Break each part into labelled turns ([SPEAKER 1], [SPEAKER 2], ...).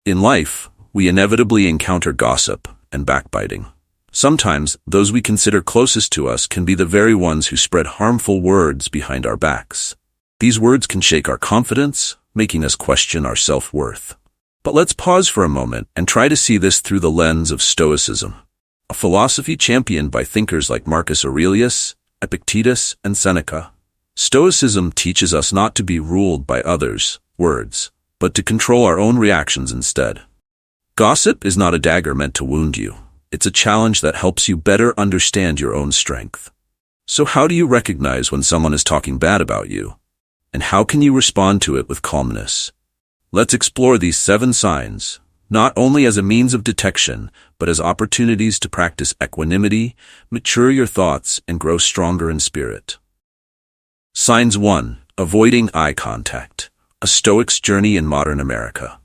[SPEAKER 1] In life, we inevitably encounter gossip and backbiting. Sometimes, those we consider closest to us can be the very ones who spread harmful words behind our backs. These words can shake our confidence, making us question our self-worth. But let's pause for a moment and try to see this through the lens of Stoicism, a philosophy championed by thinkers like Marcus Aurelius, Epictetus, and Seneca. Stoicism teaches us not to be ruled by others' words, but to control our own reactions instead. Gossip is not a dagger meant to wound you. It's a challenge that helps you better understand your own strength. So how do you recognize when someone is talking bad about you? And how can you respond to it with calmness? Let's explore these 7 signs, not only as a means of detection, but as opportunities to practice equanimity, mature your thoughts, and grow stronger in spirit. Signs 1. Avoiding eye contact. A Stoic's journey in modern America.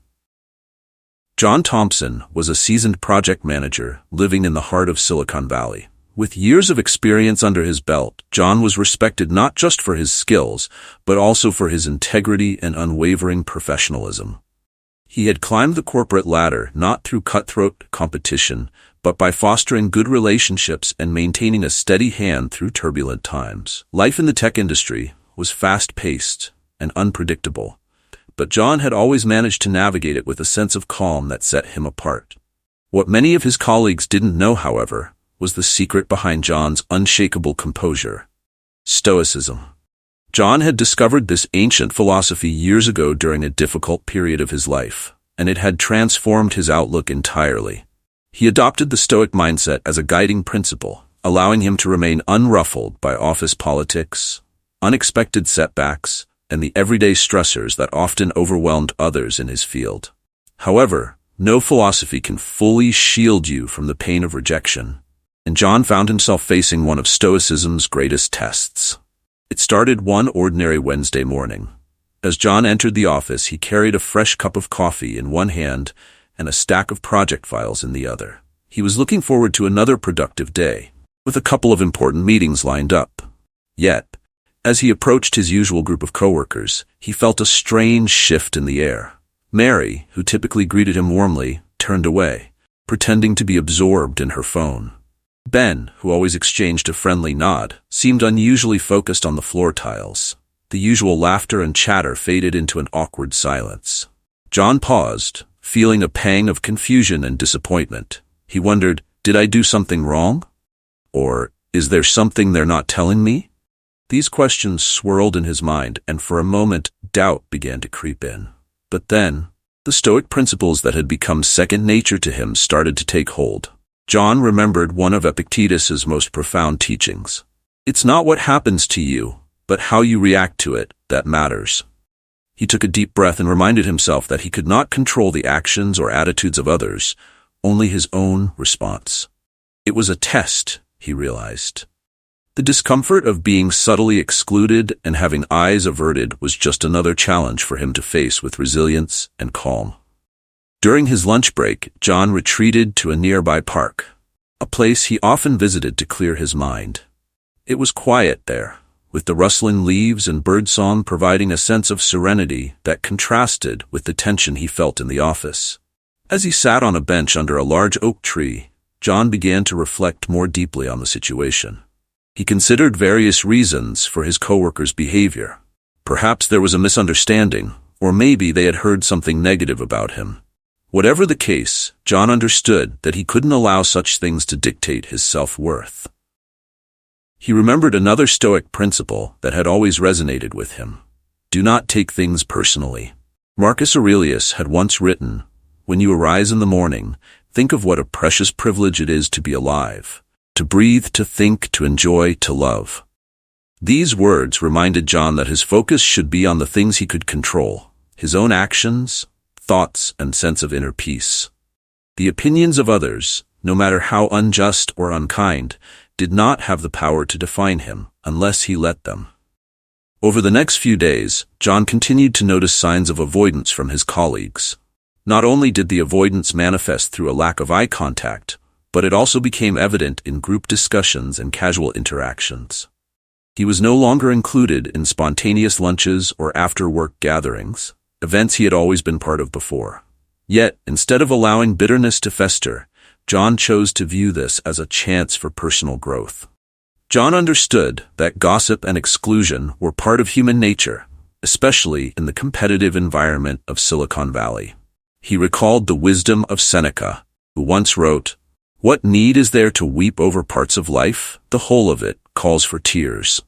[SPEAKER 1] John Thompson was a seasoned project manager living in the heart of Silicon Valley. With years of experience under his belt, John was respected not just for his skills, but also for his integrity and unwavering professionalism. He had climbed the corporate ladder not through cutthroat competition, but by fostering good relationships and maintaining a steady hand through turbulent times. Life in the tech industry was fast-paced and unpredictable, but John had always managed to navigate it with a sense of calm that set him apart. What many of his colleagues didn't know, however, was the secret behind John's unshakable composure: Stoicism. John had discovered this ancient philosophy years ago during a difficult period of his life, and it had transformed his outlook entirely. He adopted the Stoic mindset as a guiding principle, allowing him to remain unruffled by office politics, unexpected setbacks, and the everyday stressors that often overwhelmed others in his field. However, no philosophy can fully shield you from the pain of rejection, and John found himself facing one of Stoicism's greatest tests. It started one ordinary Wednesday morning. As John entered the office, he carried a fresh cup of coffee in one hand and a stack of project files in the other. He was looking forward to another productive day, with a couple of important meetings lined up. Yet, as he approached his usual group of coworkers, he felt a strange shift in the air. Mary, who typically greeted him warmly, turned away, pretending to be absorbed in her phone. Ben, who always exchanged a friendly nod, seemed unusually focused on the floor tiles. The usual laughter and chatter faded into an awkward silence. John paused, feeling a pang of confusion and disappointment. He wondered, did I do something wrong? Or, is there something they're not telling me? These questions swirled in his mind, and for a moment, doubt began to creep in. But then, the Stoic principles that had become second nature to him started to take hold. John remembered one of Epictetus's most profound teachings. It's not what happens to you, but how you react to it, that matters. He took a deep breath and reminded himself that he could not control the actions or attitudes of others, only his own response. It was a test, he realized. The discomfort of being subtly excluded and having eyes averted was just another challenge for him to face with resilience and calm. During his lunch break, John retreated to a nearby park, a place he often visited to clear his mind. It was quiet there, with the rustling leaves and birdsong providing a sense of serenity that contrasted with the tension he felt in the office. As he sat on a bench under a large oak tree, John began to reflect more deeply on the situation. He considered various reasons for his coworkers' behavior. Perhaps there was a misunderstanding, or maybe they had heard something negative about him. Whatever the case, John understood that he couldn't allow such things to dictate his self-worth. He remembered another Stoic principle that had always resonated with him. Do not take things personally. Marcus Aurelius had once written, "When you arise in the morning, think of what a precious privilege it is to be alive, to breathe, to think, to enjoy, to love." These words reminded John that his focus should be on the things he could control, his own actions, thoughts, and sense of inner peace. The opinions of others, no matter how unjust or unkind, did not have the power to define him unless he let them. Over the next few days, John continued to notice signs of avoidance from his colleagues. Not only did the avoidance manifest through a lack of eye contact, but it also became evident in group discussions and casual interactions. He was no longer included in spontaneous lunches or after-work gatherings, events he had always been part of before. Yet, instead of allowing bitterness to fester, John chose to view this as a chance for personal growth. John understood that gossip and exclusion were part of human nature, especially in the competitive environment of Silicon Valley. He recalled the wisdom of Seneca, who once wrote, "What need is there to weep over parts of life? The whole of it calls for tears."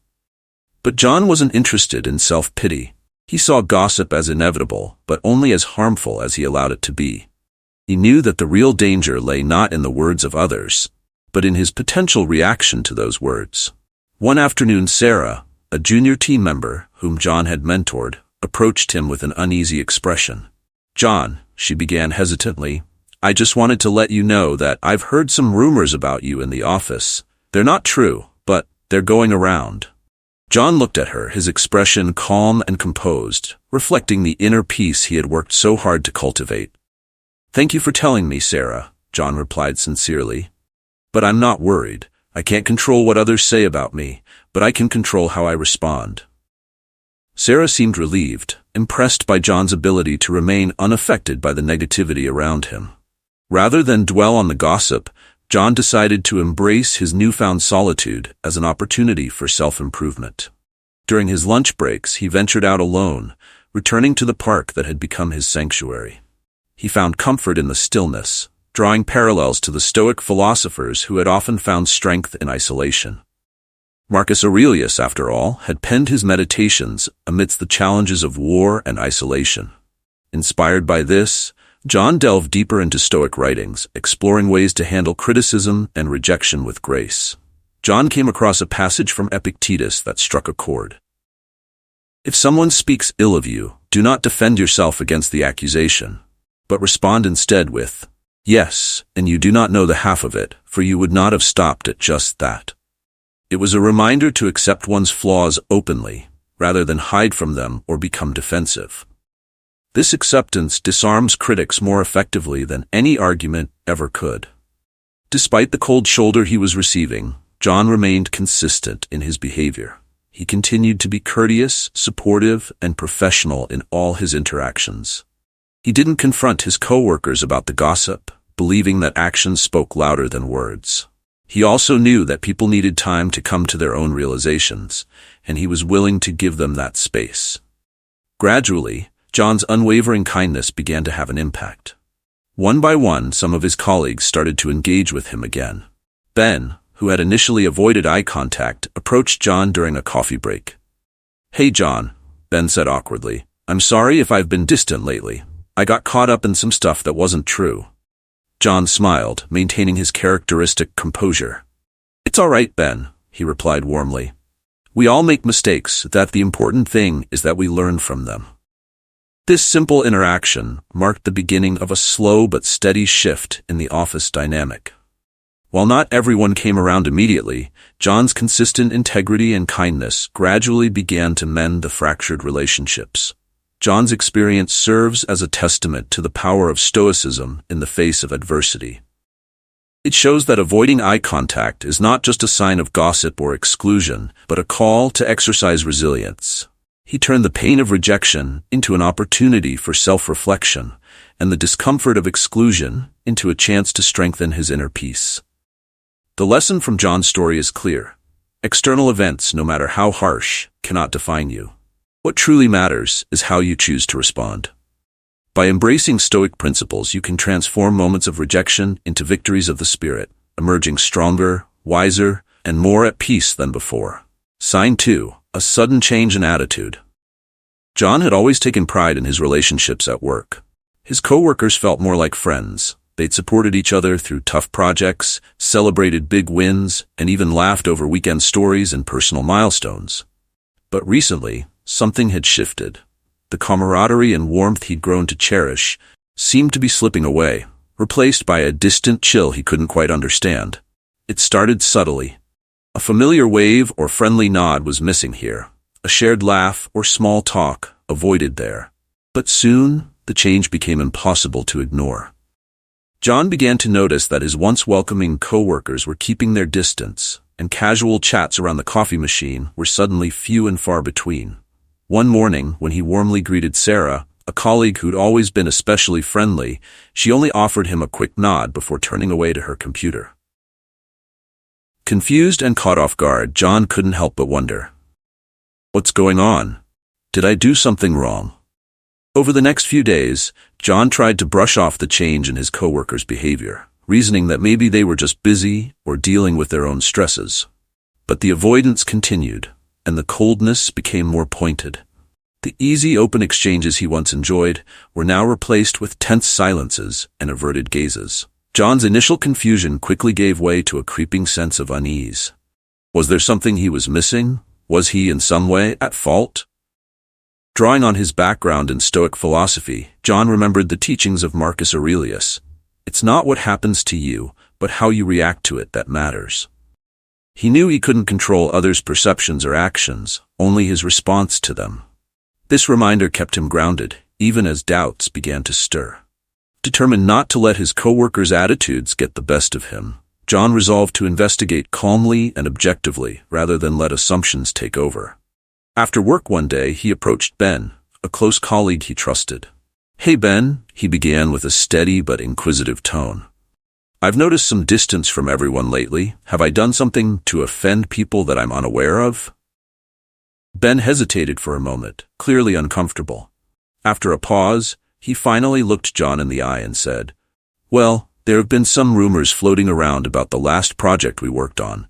[SPEAKER 1] But John wasn't interested in self-pity. He saw gossip as inevitable, but only as harmful as he allowed it to be. He knew that the real danger lay not in the words of others, but in his potential reaction to those words. One afternoon, Sarah, a junior team member whom John had mentored, approached him with an uneasy expression. "John," she began hesitantly, "I just wanted to let you know that I've heard some rumors about you in the office. They're not true, but they're going around." John looked at her, his expression calm and composed, reflecting the inner peace he had worked so hard to cultivate. "Thank you for telling me, Sarah," John replied sincerely. "But I'm not worried. I can't control what others say about me, but I can control how I respond." Sarah seemed relieved, impressed by John's ability to remain unaffected by the negativity around him. Rather than dwell on the gossip, John decided to embrace his newfound solitude as an opportunity for self-improvement. During his lunch breaks, he ventured out alone, returning to the park that had become his sanctuary. He found comfort in the stillness, drawing parallels to the Stoic philosophers who had often found strength in isolation. Marcus Aurelius, after all, had penned his meditations amidst the challenges of war and isolation. Inspired by this, John delved deeper into Stoic writings, exploring ways to handle criticism and rejection with grace. John came across a passage from Epictetus that struck a chord. "If someone speaks ill of you, do not defend yourself against the accusation, but respond instead with, 'Yes, and you do not know the half of it, for you would not have stopped at just that.'" It was a reminder to accept one's flaws openly, rather than hide from them or become defensive. This acceptance disarms critics more effectively than any argument ever could. Despite the cold shoulder he was receiving, John remained consistent in his behavior. He continued to be courteous, supportive, and professional in all his interactions. He didn't confront his coworkers about the gossip, believing that actions spoke louder than words. He also knew that people needed time to come to their own realizations, and he was willing to give them that space. Gradually, John's unwavering kindness began to have an impact. One by one, some of his colleagues started to engage with him again. Ben, who had initially avoided eye contact, approached John during a coffee break. "Hey John," Ben said awkwardly, "I'm sorry if I've been distant lately. I got caught up in some stuff that wasn't true." John smiled, maintaining his characteristic composure. "It's all right, Ben," he replied warmly. "We all make mistakes. The important thing is that we learn from them." This simple interaction marked the beginning of a slow but steady shift in the office dynamic. While not everyone came around immediately, John's consistent integrity and kindness gradually began to mend the fractured relationships. John's experience serves as a testament to the power of stoicism in the face of adversity. It shows that avoiding eye contact is not just a sign of gossip or exclusion, but a call to exercise resilience. He turned the pain of rejection into an opportunity for self-reflection, and the discomfort of exclusion into a chance to strengthen his inner peace. The lesson from John's story is clear. External events, no matter how harsh, cannot define you. What truly matters is how you choose to respond. By embracing Stoic principles, you can transform moments of rejection into victories of the spirit, emerging stronger, wiser, and more at peace than before. Sign 2. A sudden change in attitude. John had always taken pride in his relationships at work. His coworkers felt more like friends. They'd supported each other through tough projects, celebrated big wins, and even laughed over weekend stories and personal milestones. But recently, something had shifted. The camaraderie and warmth he'd grown to cherish seemed to be slipping away, replaced by a distant chill he couldn't quite understand. It started subtly. A familiar wave or friendly nod was missing here, a shared laugh or small talk avoided there. But soon, the change became impossible to ignore. John began to notice that his once welcoming coworkers were keeping their distance, and casual chats around the coffee machine were suddenly few and far between. One morning, when he warmly greeted Sarah, A colleague who'd always been especially friendly, she only offered him a quick nod before turning away to her computer. Confused and caught off guard, John couldn't help but wonder. What's going on? Did I do something wrong? Over the next few days, John tried to brush off the change in his coworkers' behavior, reasoning that maybe they were just busy or dealing with their own stresses. But the avoidance continued, and the coldness became more pointed. The easy, open exchanges he once enjoyed were now replaced with tense silences and averted gazes. John's initial confusion quickly gave way to a creeping sense of unease. Was there something he was missing? Was he in some way at fault? Drawing on his background in Stoic philosophy, John remembered the teachings of Marcus Aurelius. It's not what happens to you, but how you react to it that matters. He knew he couldn't control others' perceptions or actions, only his response to them. This reminder kept him grounded, even as doubts began to stir. Determined not to let his coworkers' attitudes get the best of him, John resolved to investigate calmly and objectively rather than let assumptions take over. After work one day, he approached Ben, a close colleague he trusted. "Hey Ben," he began with a steady but inquisitive tone. "I've noticed some distance from everyone lately. Have I done something to offend people that I'm unaware of?" Ben hesitated for a moment, clearly uncomfortable. After a pause, he finally looked John in the eye and said, "Well, there have been some rumors floating around about the last project we worked on.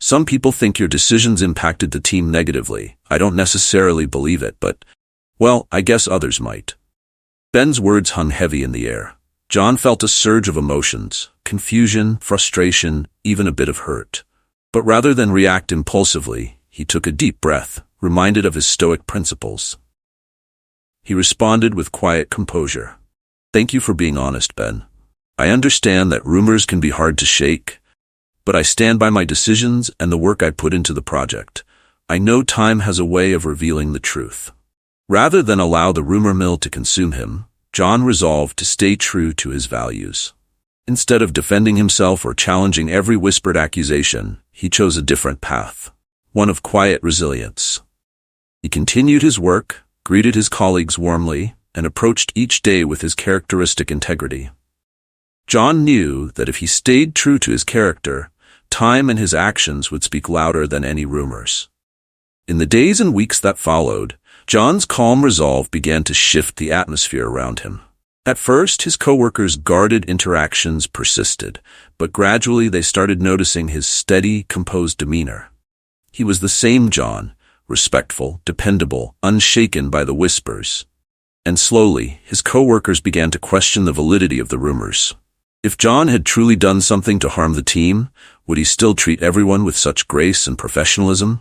[SPEAKER 1] Some people think your decisions impacted the team negatively. I don't necessarily believe it, but, well, I guess others might." Ben's words hung heavy in the air. John felt a surge of emotions, confusion, frustration, even a bit of hurt. But rather than react impulsively, he took a deep breath, reminded of his Stoic principles. He responded with quiet composure. "Thank you for being honest, Ben. I understand that rumors can be hard to shake, but I stand by my decisions and the work I put into the project. I know time has a way of revealing the truth." Rather than allow the rumor mill to consume him, John resolved to stay true to his values. Instead of defending himself or challenging every whispered accusation, he chose a different path, one of quiet resilience. He continued his work, greeted his colleagues warmly, and approached each day with his characteristic integrity. John knew that if he stayed true to his character, time and his actions would speak louder than any rumors. In the days and weeks that followed, John's calm resolve began to shift the atmosphere around him. At first, his coworkers' guarded interactions persisted, but gradually they started noticing his steady, composed demeanor. He was the same John, respectful, dependable, unshaken by the whispers. And slowly, his coworkers began to question the validity of the rumors. If John had truly done something to harm the team, would he still treat everyone with such grace and professionalism?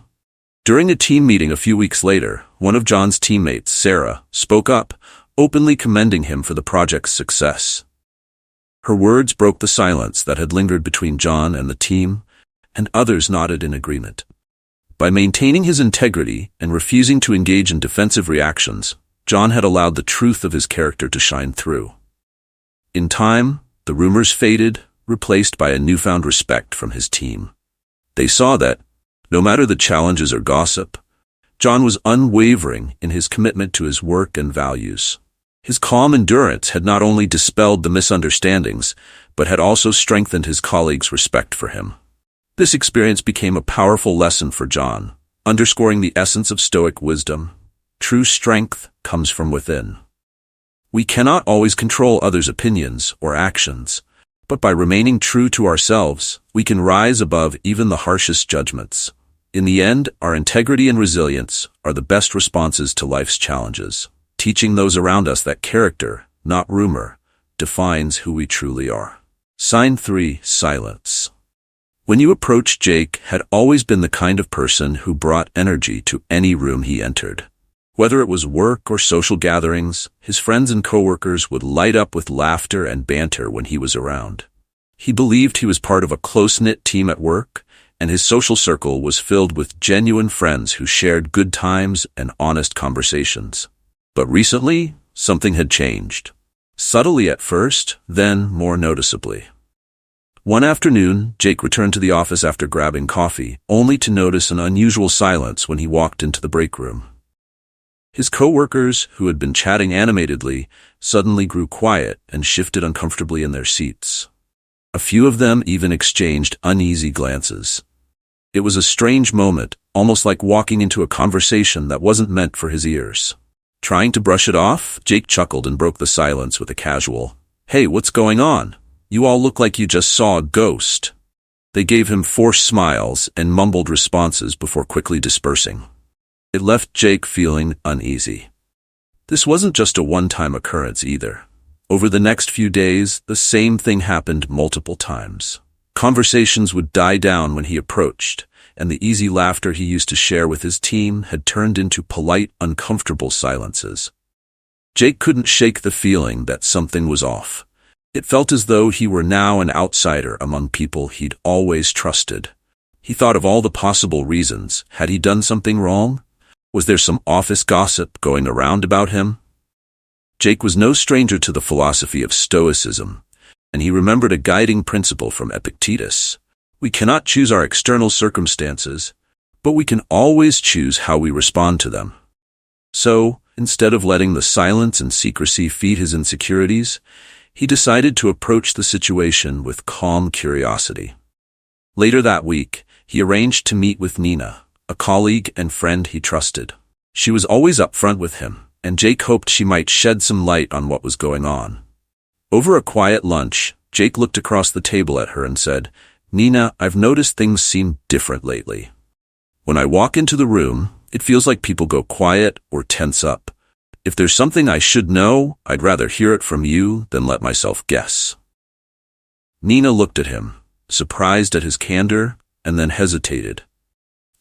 [SPEAKER 1] During a team meeting a few weeks later, one of John's teammates, Sarah, spoke up, openly commending him for the project's success. Her words broke the silence that had lingered between John and the team, and others nodded in agreement. By maintaining his integrity and refusing to engage in defensive reactions, John had allowed the truth of his character to shine through. In time, the rumors faded, replaced by a newfound respect from his team. They saw that, no matter the challenges or gossip, John was unwavering in his commitment to his work and values. His calm endurance had not only dispelled the misunderstandings, but had also strengthened his colleagues' respect for him. This experience became a powerful lesson for John, underscoring the essence of Stoic wisdom. True strength comes from within. We cannot always control others' opinions or actions, but by remaining true to ourselves, we can rise above even the harshest judgments. In the end, our integrity and resilience are the best responses to life's challenges, teaching those around us that character, not rumor, defines who we truly are. Sign 3, silence. When you approached, Jake had always been the kind of person who brought energy to any room he entered. Whether it was work or social gatherings, his friends and coworkers would light up with laughter and banter when he was around. He believed he was part of a close-knit team at work, and his social circle was filled with genuine friends who shared good times and honest conversations. But recently, something had changed. Subtly at first, then more noticeably. One afternoon, Jake returned to the office after grabbing coffee, only to notice an unusual silence when he walked into the break room. His coworkers, who had been chatting animatedly, suddenly grew quiet and shifted uncomfortably in their seats. A few of them even exchanged uneasy glances. It was a strange moment, almost like walking into a conversation that wasn't meant for his ears. Trying to brush it off, Jake chuckled and broke the silence with a casual, "Hey, what's going on? You all look like you just saw a ghost." They gave him forced smiles and mumbled responses before quickly dispersing. It left Jake feeling uneasy. This wasn't just a one-time occurrence either. Over the next few days, the same thing happened multiple times. Conversations would die down when he approached, and the easy laughter he used to share with his team had turned into polite, uncomfortable silences. Jake couldn't shake the feeling that something was off. It felt as though he were now an outsider among people he'd always trusted. He thought of all the possible reasons. Had he done something wrong? Was there some office gossip going around about him? Jake was no stranger to the philosophy of Stoicism, and he remembered a guiding principle from Epictetus. We cannot choose our external circumstances, but we can always choose how we respond to them. So, instead of letting the silence and secrecy feed his insecurities, he decided to approach the situation with calm curiosity. Later that week, he arranged to meet with Nina, a colleague and friend he trusted. She was always upfront with him, and Jake hoped she might shed some light on what was going on. Over a quiet lunch, Jake looked across the table at her and said, "Nina, I've noticed things seem different lately. When I walk into the room, it feels like people go quiet or tense up. If there's something I should know, I'd rather hear it from you than let myself guess." Nina looked at him, surprised at his candor, and then hesitated.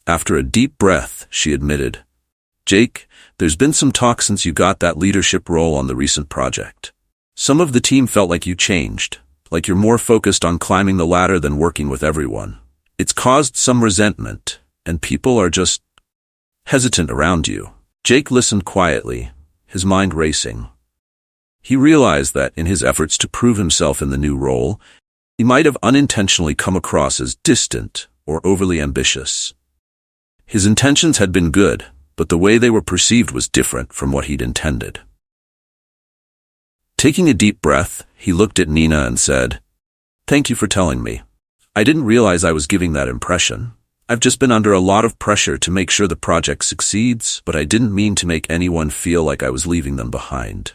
[SPEAKER 1] After a deep breath, she admitted, "Jake, there's been some talk since you got that leadership role on the recent project. Some of the team felt like you changed, like you're more focused on climbing the ladder than working with everyone. It's caused some resentment, and people are just hesitant around you." Jake listened quietly, his mind racing. He realized that in his efforts to prove himself in the new role, he might have unintentionally come across as distant or overly ambitious. His intentions had been good, but the way they were perceived was different from what he'd intended. Taking a deep breath, he looked at Nina and said, "Thank you for telling me. I didn't realize I was giving that impression. I've just been under a lot of pressure to make sure the project succeeds, but I didn't mean to make anyone feel like I was leaving them behind."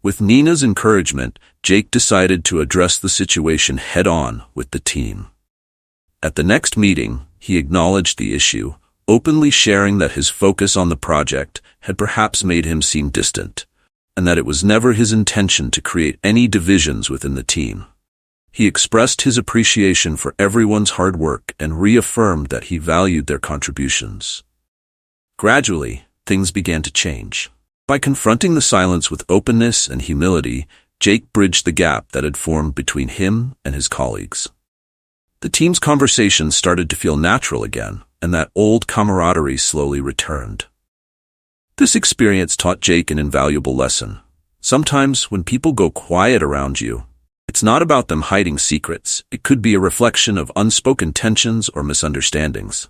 [SPEAKER 1] With Nina's encouragement, Jake decided to address the situation head-on with the team. At the next meeting, he acknowledged the issue, openly sharing that his focus on the project had perhaps made him seem distant, and that it was never his intention to create any divisions within the team. He expressed his appreciation for everyone's hard work and reaffirmed that he valued their contributions. Gradually, things began to change. By confronting the silence with openness and humility, Jake bridged the gap that had formed between him and his colleagues. The team's conversations started to feel natural again, and that old camaraderie slowly returned. This experience taught Jake an invaluable lesson. Sometimes, when people go quiet around you, it's not about them hiding secrets. It could be a reflection of unspoken tensions or misunderstandings.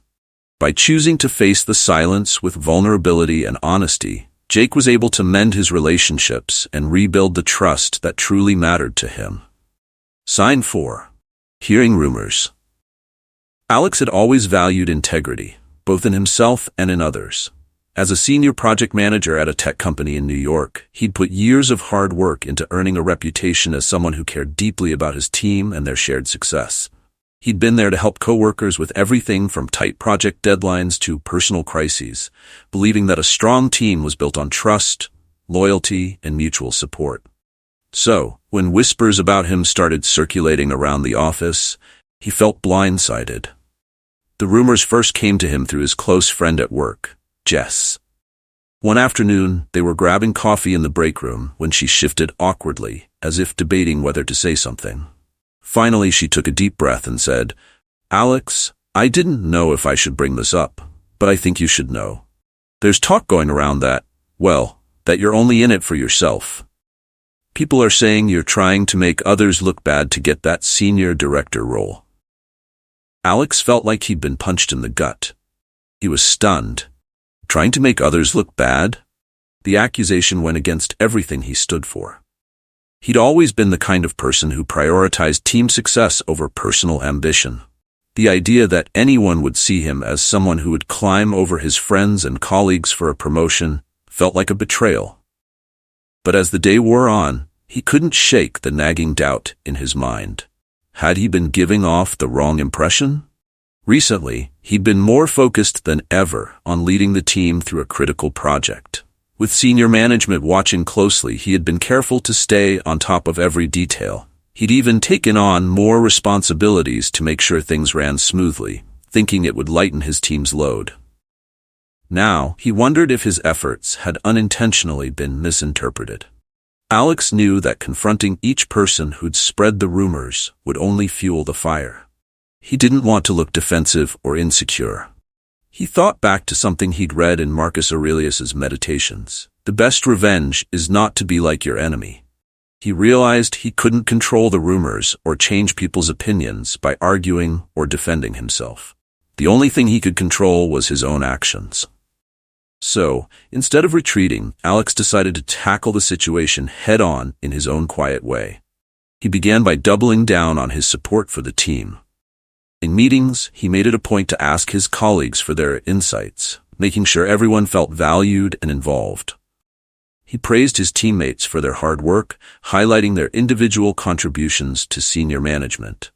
[SPEAKER 1] By choosing to face the silence with vulnerability and honesty, Jake was able to mend his relationships and rebuild the trust that truly mattered to him. Sign 4. Hearing rumors. Alex had always valued integrity, both in himself and in others. As a senior project manager at a tech company in New York, he'd put years of hard work into earning a reputation as someone who cared deeply about his team and their shared success. He'd been there to help coworkers with everything from tight project deadlines to personal crises, believing that a strong team was built on trust, loyalty, and mutual support. So, when whispers about him started circulating around the office, he felt blindsided. The rumors first came to him through his close friend at work, Jess. One afternoon, they were grabbing coffee in the break room when she shifted awkwardly, as if debating whether to say something. Finally, she took a deep breath and said, "Alex, I didn't know if I should bring this up, but I think you should know. There's talk going around that you're only in it for yourself. People are saying you're trying to make others look bad to get that senior director role." Alex felt like he'd been punched in the gut. He was stunned. Trying to make others look bad? The accusation went against everything he stood for. He'd always been the kind of person who prioritized team success over personal ambition. The idea that anyone would see him as someone who would climb over his friends and colleagues for a promotion felt like a betrayal. But as the day wore on, he couldn't shake the nagging doubt in his mind. Had he been giving off the wrong impression? Recently, he'd been more focused than ever on leading the team through a critical project. With senior management watching closely, he had been careful to stay on top of every detail. He'd even taken on more responsibilities to make sure things ran smoothly, thinking it would lighten his team's load. Now, he wondered if his efforts had unintentionally been misinterpreted. Alex knew that confronting each person who'd spread the rumors would only fuel the fire. He didn't want to look defensive or insecure. He thought back to something he'd read in Marcus Aurelius's Meditations. The best revenge is not to be like your enemy. He realized he couldn't control the rumors or change people's opinions by arguing or defending himself. The only thing he could control was his own actions. So, instead of retreating, Alex decided to tackle the situation head-on in his own quiet way. He began by doubling down on his support for the team. In meetings, he made it a point to ask his colleagues for their insights, making sure everyone felt valued and involved. He praised his teammates for their hard work, highlighting their individual contributions to senior management.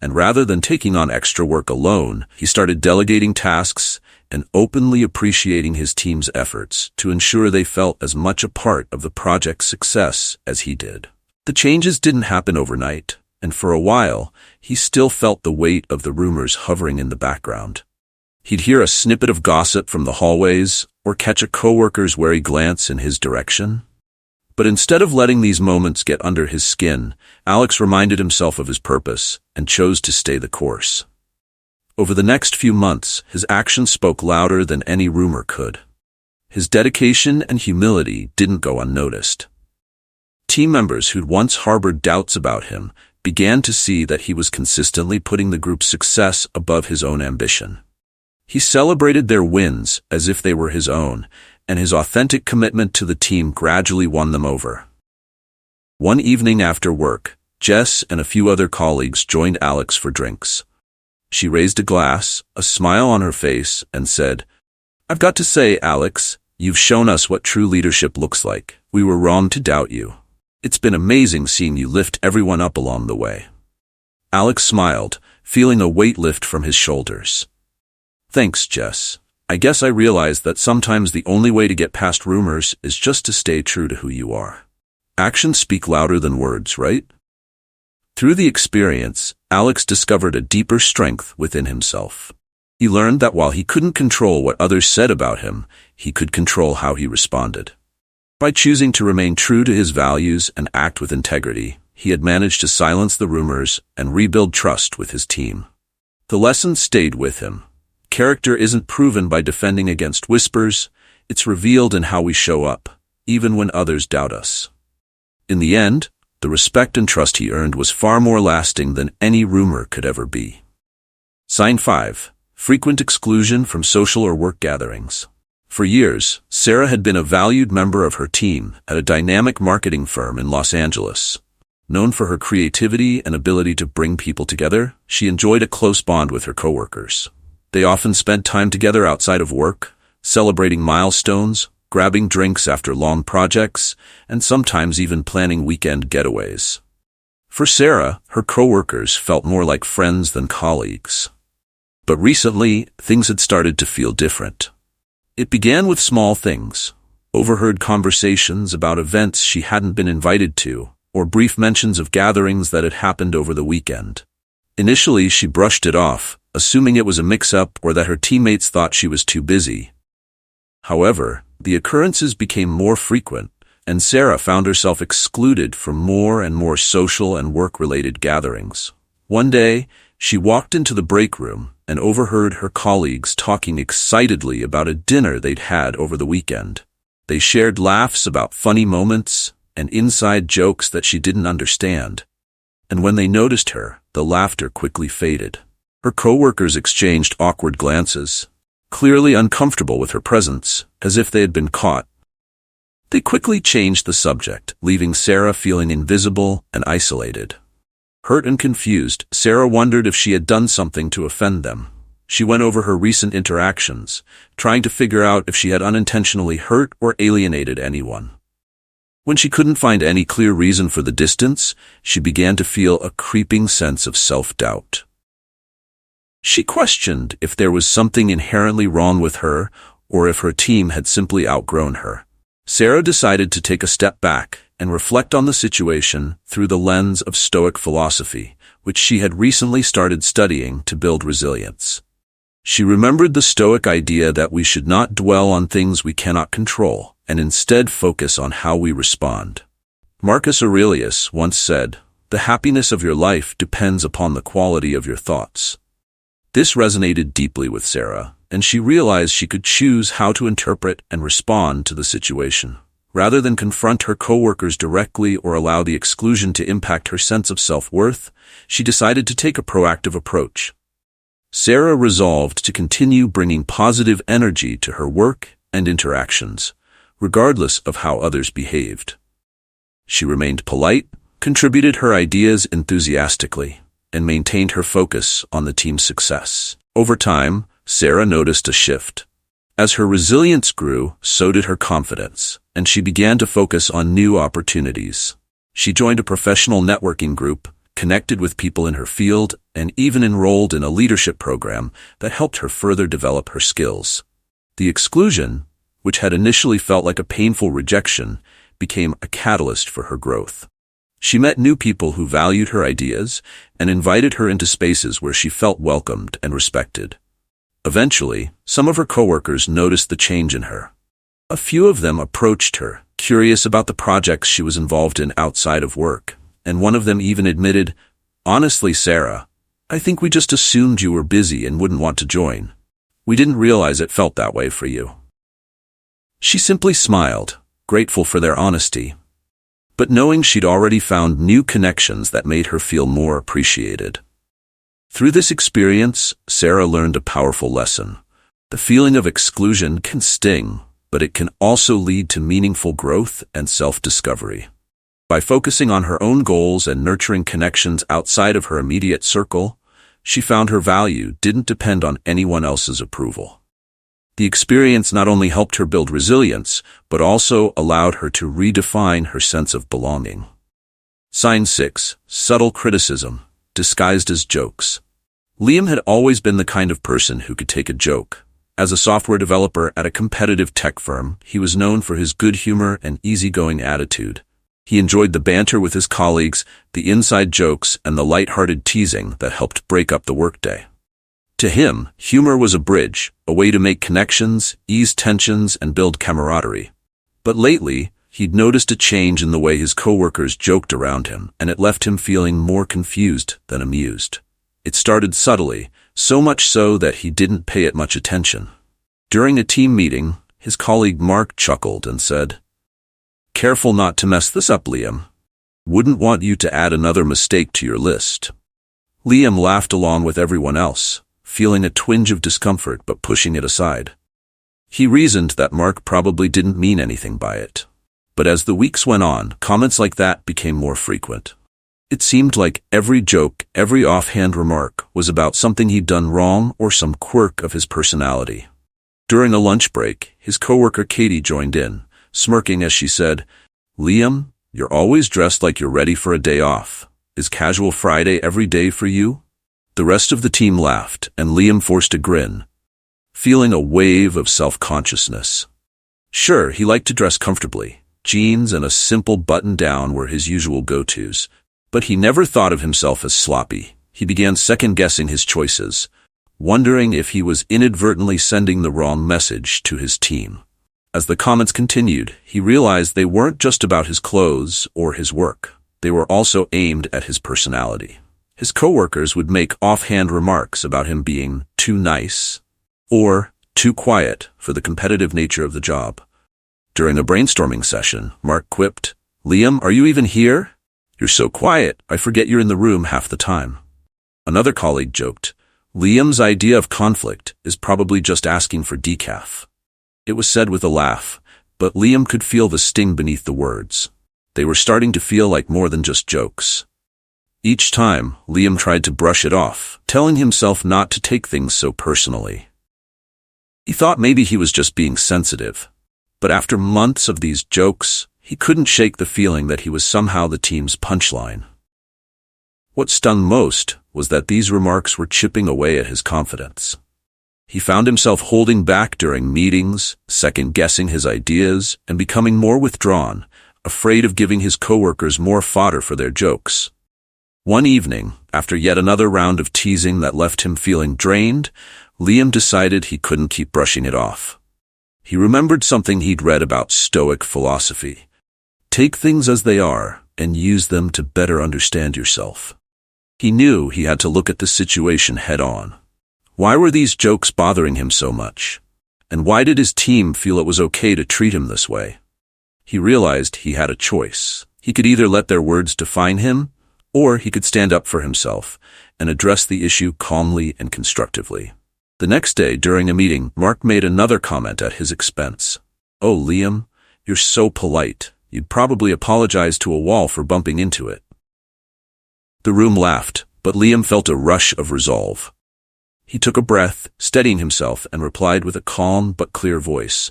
[SPEAKER 1] And rather than taking on extra work alone, he started delegating tasks and openly appreciating his team's efforts to ensure they felt as much a part of the project's success as he did. The changes didn't happen overnight, and for a while, he still felt the weight of the rumors hovering in the background. He'd hear a snippet of gossip from the hallways or catch a coworker's wary glance in his direction. But instead of letting these moments get under his skin, Alex reminded himself of his purpose and chose to stay the course. Over the next few months, his actions spoke louder than any rumor could. His dedication and humility didn't go unnoticed. Team members who'd once harbored doubts about him began to see that he was consistently putting the group's success above his own ambition. He celebrated their wins as if they were his own, and his authentic commitment to the team gradually won them over. One evening after work, Jess and a few other colleagues joined Alex for drinks. She raised a glass, a smile on her face, and said, "I've got to say, Alex, you've shown us what true leadership looks like. We were wrong to doubt you. It's been amazing seeing you lift everyone up along the way." Alex smiled, feeling a weight lift from his shoulders. "Thanks, Jess. I guess I realized that sometimes the only way to get past rumors is just to stay true to who you are. Actions speak louder than words, right?" Through the experience, Alex discovered a deeper strength within himself. He learned that while he couldn't control what others said about him, he could control how he responded. By choosing to remain true to his values and act with integrity, he had managed to silence the rumors and rebuild trust with his team. The lesson stayed with him. Character isn't proven by defending against whispers, it's revealed in how we show up, even when others doubt us. In the end, the respect and trust he earned was far more lasting than any rumor could ever be. Sign 5. Frequent exclusion from social or work gatherings. For years, Sarah had been a valued member of her team at a dynamic marketing firm in Los Angeles. Known for her creativity and ability to bring people together, she enjoyed a close bond with her coworkers. They often spent time together outside of work, celebrating milestones, grabbing drinks after long projects, and sometimes even planning weekend getaways. For Sarah, her coworkers felt more like friends than colleagues. But recently, things had started to feel different. It began with small things: overheard conversations about events she hadn't been invited to, or brief mentions of gatherings that had happened over the weekend. Initially, she brushed it off, assuming it was a mix-up or that her teammates thought she was too busy. However, the occurrences became more frequent, and Sarah found herself excluded from more and more social and work-related gatherings. One day, she walked into the break room and overheard her colleagues talking excitedly about a dinner they'd had over the weekend. They shared laughs about funny moments and inside jokes that she didn't understand. And when they noticed her, the laughter quickly faded. Her coworkers exchanged awkward glances, clearly uncomfortable with her presence, as if they had been caught. They quickly changed the subject, leaving Sarah feeling invisible and isolated. Hurt and confused, Sarah wondered if she had done something to offend them. She went over her recent interactions, trying to figure out if she had unintentionally hurt or alienated anyone. When she couldn't find any clear reason for the distance, she began to feel a creeping sense of self-doubt. She questioned if there was something inherently wrong with her or if her team had simply outgrown her. Sarah decided to take a step back and reflect on the situation through the lens of Stoic philosophy, which she had recently started studying to build resilience. She remembered the Stoic idea that we should not dwell on things we cannot control, and instead focus on how we respond. Marcus Aurelius once said, "The happiness of your life depends upon the quality of your thoughts." This resonated deeply with Sarah, and she realized she could choose how to interpret and respond to the situation. Rather than confront her coworkers directly or allow the exclusion to impact her sense of self-worth, she decided to take a proactive approach. Sarah resolved to continue bringing positive energy to her work and interactions, regardless of how others behaved. She remained polite, contributed her ideas enthusiastically, and maintained her focus on the team's success. Over time, Sarah noticed a shift. As her resilience grew, so did her confidence, and she began to focus on new opportunities. She joined a professional networking group, connected with people in her field, and even enrolled in a leadership program that helped her further develop her skills. The exclusion, which had initially felt like a painful rejection, became a catalyst for her growth. She met new people who valued her ideas and invited her into spaces where she felt welcomed and respected. Eventually, some of her coworkers noticed the change in her. A few of them approached her, curious about the projects she was involved in outside of work, and one of them even admitted, "Honestly, Sarah, I think we just assumed you were busy and wouldn't want to join. We didn't realize it felt that way for you." She simply smiled, grateful for their honesty, but knowing she'd already found new connections that made her feel more appreciated. Through this experience, Sarah learned a powerful lesson. The feeling of exclusion can sting, but it can also lead to meaningful growth and self-discovery. By focusing on her own goals and nurturing connections outside of her immediate circle, she found her value didn't depend on anyone else's approval. The experience not only helped her build resilience, but also allowed her to redefine her sense of belonging. Sign 6. Subtle criticism, disguised as jokes. Liam had always been the kind of person who could take a joke. As a software developer at a competitive tech firm, he was known for his good humor and easygoing attitude. He enjoyed the banter with his colleagues, the inside jokes, and the light-hearted teasing that helped break up the workday. To him, humor was a bridge, a way to make connections, ease tensions, and build camaraderie. But lately, he'd noticed a change in the way his coworkers joked around him, and it left him feeling more confused than amused. It started subtly, so much so that he didn't pay it much attention. During a team meeting, his colleague Mark chuckled and said, "Careful not to mess this up, Liam. Wouldn't want you to add another mistake to your list." Liam laughed along with everyone else, feeling a twinge of discomfort but pushing it aside. He reasoned that Mark probably didn't mean anything by it. But as the weeks went on, comments like that became more frequent. It seemed like every joke, every offhand remark was about something he'd done wrong or some quirk of his personality. During a lunch break, his coworker Katie joined in, smirking as she said, "Liam, you're always dressed like you're ready for a day off. Is casual Friday every day for you?" The rest of the team laughed, and Liam forced a grin, feeling a wave of self-consciousness. Sure, he liked to dress comfortably. Jeans and a simple button-down were his usual go-tos, but he never thought of himself as sloppy. He began second-guessing his choices, wondering if he was inadvertently sending the wrong message to his team. As the comments continued, he realized they weren't just about his clothes or his work. They were also aimed at his personality. His coworkers would make offhand remarks about him being too nice or too quiet for the competitive nature of the job. During a brainstorming session, Mark quipped, "Liam, are you even here? You're so quiet, I forget you're in the room half the time." Another colleague joked, "Liam's idea of conflict is probably just asking for decaf." It was said with a laugh, But Liam could feel the sting beneath the words. They were starting to feel like more than just jokes. Each time, Liam tried to brush it off, telling himself not to take things so personally. He thought maybe he was just being sensitive. But after months of these jokes, he couldn't shake the feeling that he was somehow the team's punchline. What stung most was that these remarks were chipping away at his confidence. He found himself holding back during meetings, second-guessing his ideas, and becoming more withdrawn, afraid of giving his coworkers more fodder for their jokes. One evening, after yet another round of teasing that left him feeling drained, Liam decided he couldn't keep brushing it off. He remembered something he'd read about Stoic philosophy. Take things as they are and use them to better understand yourself. He knew he had to look at the situation head-on. Why were these jokes bothering him so much? And why did his team feel it was okay to treat him this way? He realized he had a choice. He could either let their words define him, or he could stand up for himself and address the issue calmly and constructively. The next day, during a meeting, Mark made another comment at his expense. "Oh, Liam, you're so polite. You'd probably apologize to a wall for bumping into it." The room laughed, but Liam felt a rush of resolve. He took a breath, steadying himself, and replied with a calm but clear voice.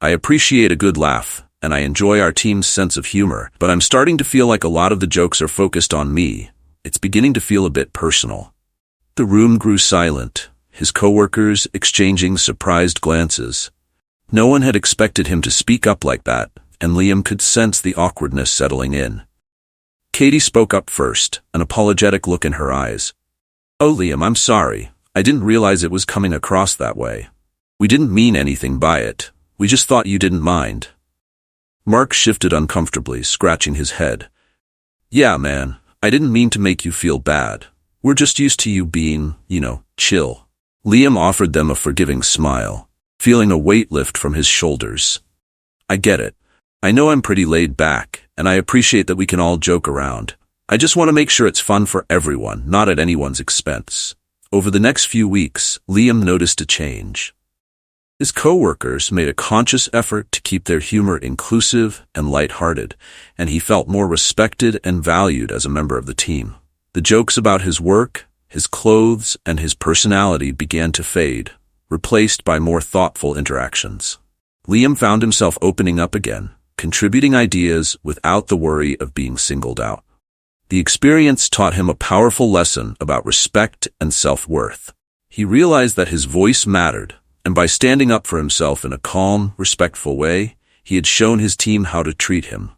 [SPEAKER 1] "I appreciate a good laugh, and I enjoy our team's sense of humor, but I'm starting to feel like a lot of the jokes are focused on me. It's beginning to feel a bit personal." The room grew silent, his coworkers exchanging surprised glances. No one had expected him to speak up like that, and Liam could sense the awkwardness settling in. Katie spoke up first, an apologetic look in her eyes. "Oh, Liam, I'm sorry. I didn't realize it was coming across that way. We didn't mean anything by it. We just thought you didn't mind." Mark shifted uncomfortably, scratching his head. "Yeah, man, I didn't mean to make you feel bad. We're just used to you being, chill." Liam offered them a forgiving smile, feeling a weight lift from his shoulders. "I get it. I know I'm pretty laid back, and I appreciate that we can all joke around. I just want to make sure it's fun for everyone, not at anyone's expense." Over the next few weeks, Liam noticed a change. His coworkers made a conscious effort to keep their humor inclusive and lighthearted, and he felt more respected and valued as a member of the team. The jokes about his work, his clothes, and his personality began to fade, replaced by more thoughtful interactions. Liam found himself opening up again, contributing ideas without the worry of being singled out. The experience taught him a powerful lesson about respect and self-worth. He realized that his voice mattered, and by standing up for himself in a calm, respectful way, he had shown his team how to treat him.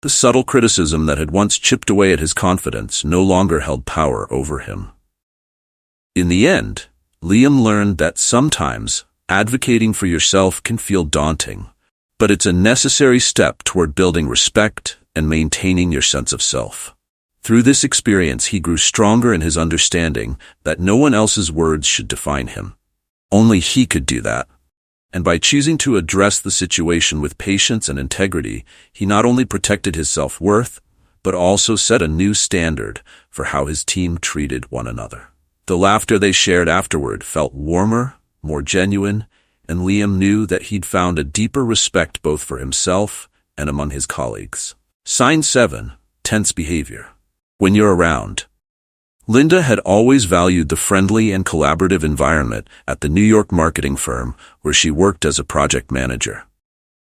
[SPEAKER 1] The subtle criticism that had once chipped away at his confidence no longer held power over him. In the end, Liam learned that sometimes advocating for yourself can feel daunting, but it's a necessary step toward building respect and maintaining your sense of self. Through this experience, he grew stronger in his understanding that no one else's words should define him. Only he could do that. And by choosing to address the situation with patience and integrity, he not only protected his self-worth, but also set a new standard for how his team treated one another. The laughter they shared afterward felt warmer, more genuine, and Liam knew that he'd found a deeper respect both for himself and among his colleagues. Sign 7, tense behavior. When you're around. Linda had always valued the friendly and collaborative environment at the New York marketing firm where she worked as a project manager.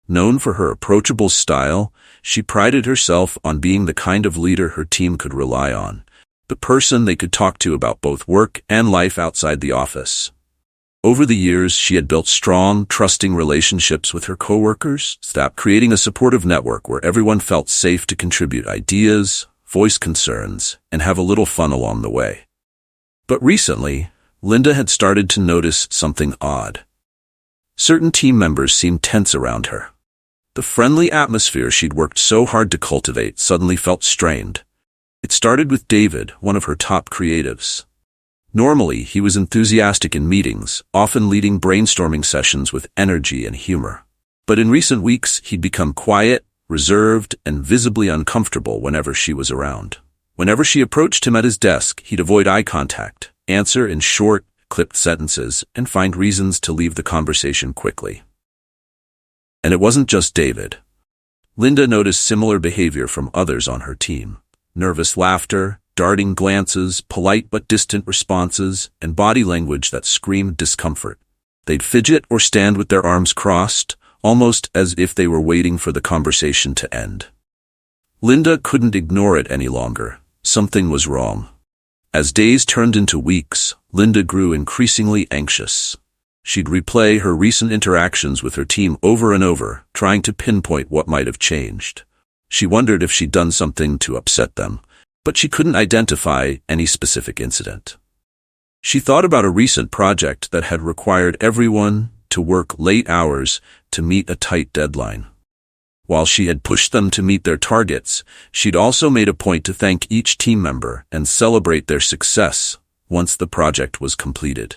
[SPEAKER 1] Known for her approachable style, she prided herself on being the kind of leader her team could rely on, the person they could talk to about both work and life outside the office. Over the years, she had built strong, trusting relationships with her coworkers, creating a supportive network where everyone felt safe to contribute ideas, voice concerns, and have a little fun along the way. But recently, Linda had started to notice something odd. Certain team members seemed tense around her. The friendly atmosphere she'd worked so hard to cultivate suddenly felt strained. It started with David, one of her top creatives. Normally, he was enthusiastic in meetings, often leading brainstorming sessions with energy and humor. But in recent weeks, he'd become quiet, reserved, and visibly uncomfortable whenever she was around. Whenever she approached him at his desk, he'd avoid eye contact, answer in short, clipped sentences, and find reasons to leave the conversation quickly. And it wasn't just David. Linda noticed similar behavior from others on her team. Nervous laughter, darting glances, polite but distant responses, and body language that screamed discomfort. They'd fidget or stand with their arms crossed, almost as if they were waiting for the conversation to end. Linda couldn't ignore it any longer. Something was wrong. As days turned into weeks, Linda grew increasingly anxious. She'd replay her recent interactions with her team over and over, trying to pinpoint what might have changed. She wondered if she'd done something to upset them, but she couldn't identify any specific incident. She thought about a recent project that had required everyone to work late hours to meet a tight deadline. While she had pushed them to meet their targets, she'd also made a point to thank each team member and celebrate their success once the project was completed.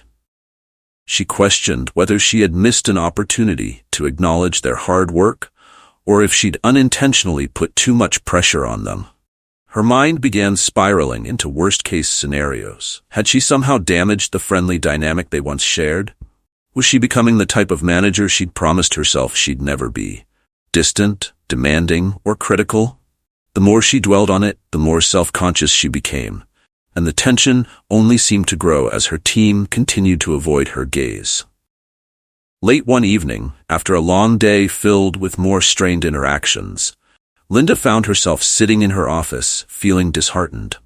[SPEAKER 1] She questioned whether she had missed an opportunity to acknowledge their hard work, or if she'd unintentionally put too much pressure on them. Her mind began spiraling into worst-case scenarios. Had she somehow damaged the friendly dynamic they once shared? Was she becoming the type of manager she'd promised herself she'd never be? Distant, demanding, or critical? The more she dwelled on it, the more self-conscious she became, and the tension only seemed to grow as her team continued to avoid her gaze. Late one evening, after a long day filled with more strained interactions, Linda found herself sitting in her office, feeling disheartened.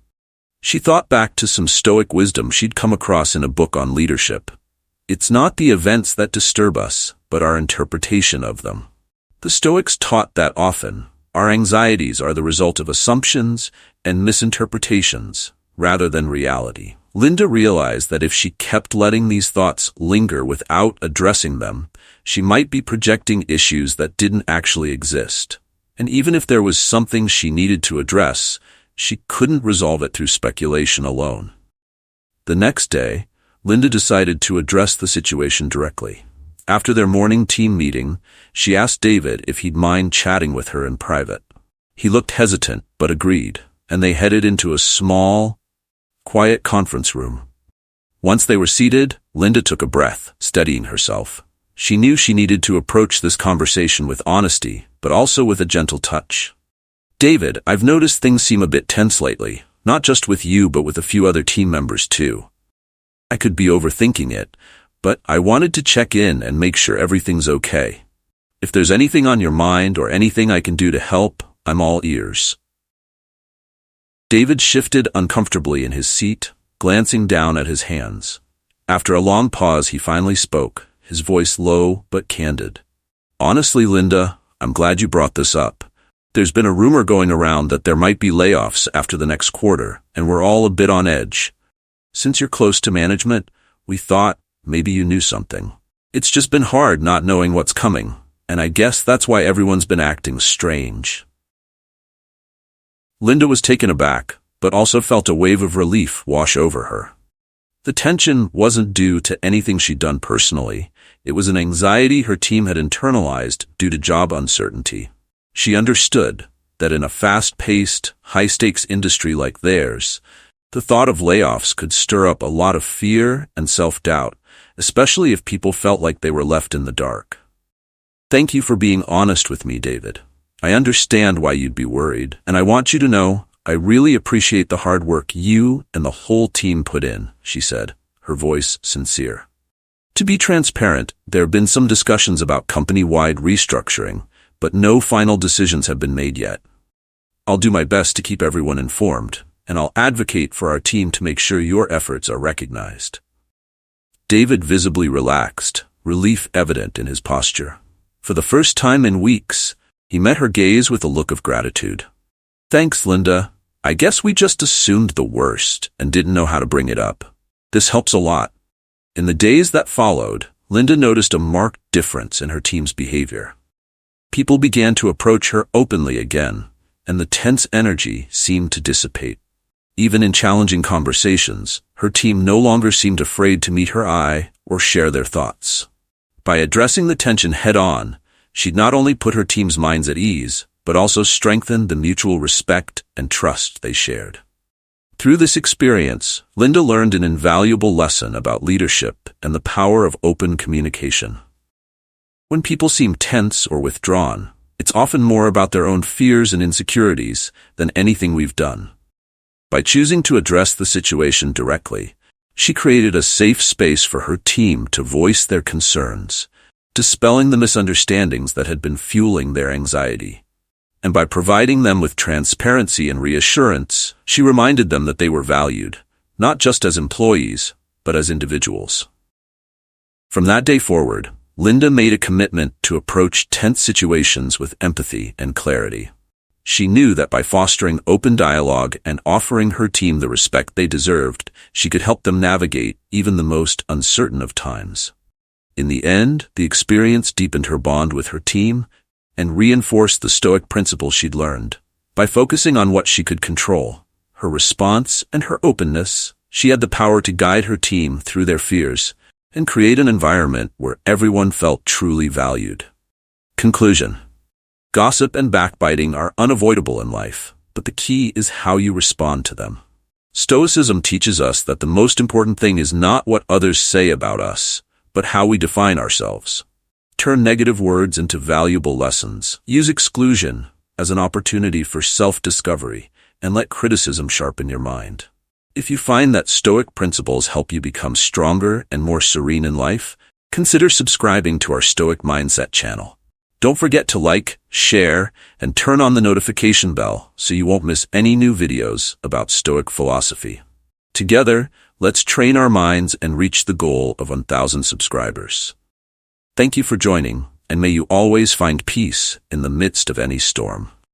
[SPEAKER 1] She thought back to some stoic wisdom she'd come across in a book on leadership. It's not the events that disturb us, but our interpretation of them. The Stoics taught that often, our anxieties are the result of assumptions and misinterpretations, rather than reality. Linda realized that if she kept letting these thoughts linger without addressing them, she might be projecting issues that didn't actually exist. And even if there was something she needed to address, she couldn't resolve it through speculation alone. The next day, Linda decided to address the situation directly. After their morning team meeting, she asked David if he'd mind chatting with her in private. He looked hesitant, but agreed, and they headed into a small, quiet conference room. Once they were seated, Linda took a breath, steadying herself. She knew she needed to approach this conversation with honesty, but also with a gentle touch. David, I've noticed things seem a bit tense lately, not just with you but with a few other team members too. I could be overthinking it, but I wanted to check in and make sure everything's okay. If there's anything on your mind or anything I can do to help, I'm all ears. David shifted uncomfortably in his seat, glancing down at his hands. After a long pause, he finally spoke, his voice low but candid. Honestly, Linda, I'm glad you brought this up. There's been a rumor going around that there might be layoffs after the next quarter, and we're all a bit on edge. Since you're close to management, we thought maybe you knew something. It's just been hard not knowing what's coming, and I guess that's why everyone's been acting strange. Linda was taken aback, but also felt a wave of relief wash over her. The tension wasn't due to anything she'd done personally. It was an anxiety her team had internalized due to job uncertainty. She understood that in a fast-paced, high-stakes industry like theirs, the thought of layoffs could stir up a lot of fear and self-doubt, especially if people felt like they were left in the dark. Thank you for being honest with me, David. I understand why you'd be worried, and I want you to know I really appreciate the hard work you and the whole team put in, she said, her voice sincere. To be transparent, there have been some discussions about company-wide restructuring, but no final decisions have been made yet. I'll do my best to keep everyone informed, and I'll advocate for our team to make sure your efforts are recognized. David visibly relaxed, relief evident in his posture. For the first time in weeks, he met her gaze with a look of gratitude. Thanks, Linda. I guess we just assumed the worst and didn't know how to bring it up. This helps a lot. In the days that followed, Linda noticed a marked difference in her team's behavior. People began to approach her openly again, and the tense energy seemed to dissipate. Even in challenging conversations, her team no longer seemed afraid to meet her eye or share their thoughts. By addressing the tension head-on, she'd not only put her team's minds at ease, but also strengthened the mutual respect and trust they shared. Through this experience, Linda learned an invaluable lesson about leadership and the power of open communication. When people seem tense or withdrawn, it's often more about their own fears and insecurities than anything we've done. By choosing to address the situation directly, she created a safe space for her team to voice their concerns, dispelling the misunderstandings that had been fueling their anxiety. And by providing them with transparency and reassurance, she reminded them that they were valued, not just as employees, but as individuals. From that day forward, Linda made a commitment to approach tense situations with empathy and clarity. She knew that by fostering open dialogue and offering her team the respect they deserved, she could help them navigate even the most uncertain of times. In the end, the experience deepened her bond with her team and reinforced the Stoic principles she'd learned. By focusing on what she could control, her response and her openness, she had the power to guide her team through their fears and create an environment where everyone felt truly valued. Conclusion. Gossip and backbiting are unavoidable in life, but the key is how you respond to them. Stoicism teaches us that the most important thing is not what others say about us, but how we define ourselves. Turn negative words into valuable lessons. Use exclusion as an opportunity for self-discovery, and let criticism sharpen your mind. If you find that Stoic principles help you become stronger and more serene in life, consider subscribing to our Stoic Mindset channel. Don't forget to like, share, and turn on the notification bell so you won't miss any new videos about Stoic philosophy. Together, let's train our minds and reach the goal of 1,000 subscribers. Thank you for joining, and may you always find peace in the midst of any storm.